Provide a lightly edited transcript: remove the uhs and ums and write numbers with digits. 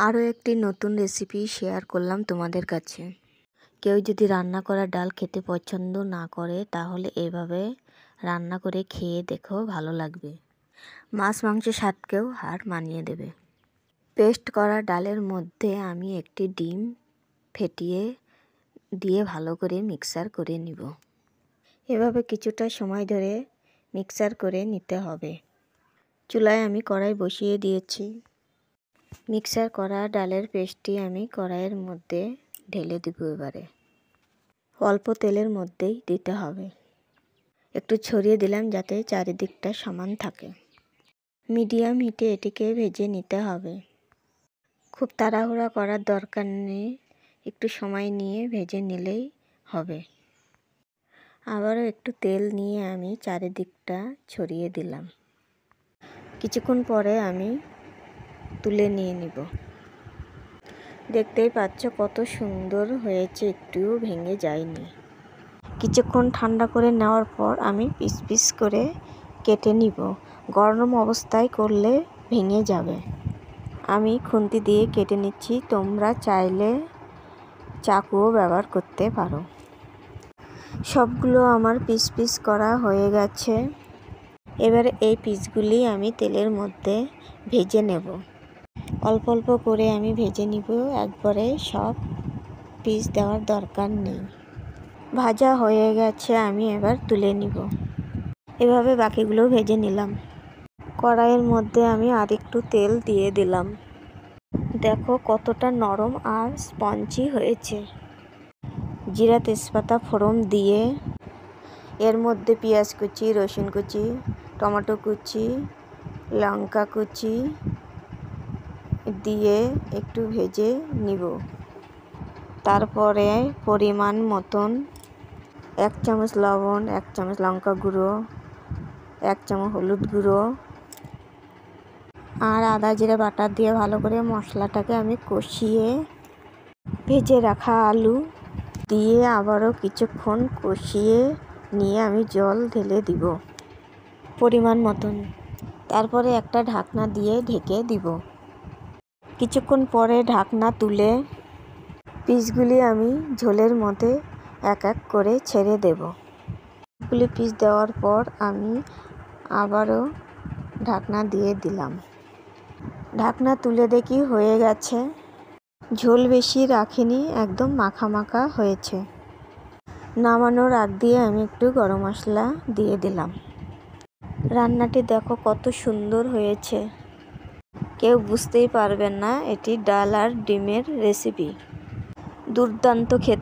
আরও একটি নতুন রেসিপি শেয়ার করলাম তোমাদের কাছে। কেউ যদি রান্না করা ডাল খেতে পছন্দ না করে তাহলে এভাবে রান্না করে খেয়ে দেখো, ভালো লাগবে। মাছ মাংসের স্বাদকেও হার মানিয়ে দেবে। পেস্ট করা ডালের মধ্যে আমি একটি ডিম ফেটিয়ে দিয়ে ভালো করে মিক্সার করে নিব। এভাবে কিছুটা সময় ধরে মিক্সার করে নিতে হবে। চুলায় আমি কড়াই বসিয়ে দিয়েছি। মিক্সার করা ডালের পেস্টটি আমি কড়াইয়ের মধ্যে ঢেলে দিব। এবারে অল্প তেলের মধ্যেই দিতে হবে। একটু ছড়িয়ে দিলাম যাতে চারিদিকটা সমান থাকে। মিডিয়াম হিটে এটিকে ভেজে নিতে হবে। খুব তাড়াহুড়া করার দরকার নেই, একটু সময় নিয়ে ভেজে নিলেই হবে। আবারও একটু তেল নিয়ে আমি চারিদিকটা ছড়িয়ে দিলাম। কিছুক্ষণ পরে আমি তুলে নিয়ে নিব। দেখতেই পাচ্ছ কত সুন্দর হয়েছে, একটুও ভেঙে যায়নি। কিছুক্ষণ ঠান্ডা করে নেওয়ার পর আমি পিস পিস করে কেটে নিব। গরম অবস্থায় করলে ভেঙে যাবে। আমি খুন্তি দিয়ে কেটে নিচ্ছি, তোমরা চাইলে চাকুও ব্যবহার করতে পারো। সবগুলো আমার পিস পিস করা হয়ে গেছে। এবার এই পিসগুলি আমি তেলের মধ্যে ভেজে নেব। অল্প অল্প করে আমি ভেজে নিব, একবারে সব পিস দেওয়ার দরকার নেই। ভাজা হয়ে গেছে, আমি এবার তুলে নিব। এভাবে বাকিগুলো ভেজে নিলাম। কড়াইয়ের মধ্যে আমি আরেকটু তেল দিয়ে দিলাম। দেখো কতটা নরম আর স্পঞ্জি হয়েছে। জিরা তেজপাতা ফোড়ন দিয়ে এর মধ্যে পেঁয়াজ কুচি, রসুন কুচি, টমেটো কুচি, লঙ্কা কুচি দিয়ে একটু ভেজে নিব। তারপরে পরিমাণ মতন 1 চামচ লবণ, 1 চামচ লঙ্কা গুঁড়ো, 1 চামচ হলুদ গুঁড়ো আর আদা জিরা বাটা দিয়ে ভালো করে মশলাটাকে আমি কষিয়ে ভেজে রাখা আলু দিয়ে আবারও কিছুক্ষণ কষিয়ে নিয়ে আমি জল ঢেলে দিব পরিমাণ মতন। তারপরে একটা ঢাকনা দিয়ে ঢেকে দিব। কিছুক্ষণ পরে ঢাকনা তুলে পিসগুলি আমি ঝোলের মধ্যে এক এক করে ছেড়ে দেব। সবগুলি পিস দেওয়ার পর আমি আবারও ঢাকনা দিয়ে দিলাম। ঢাকনা তুলে দেখি হয়ে গেছে। ঝোল বেশি রাখিনি, একদম মাখা মাখা হয়েছে। নামানোর আগ দিয়ে আমি একটু গরম মশলা দিয়ে দিলাম। রান্নাটি দেখো কত সুন্দর হয়েছে। কেউ বুঝতেই পারবেন না এটি ডাল আর ডিমের রেসিপি। দুর্দান্ত খেতে।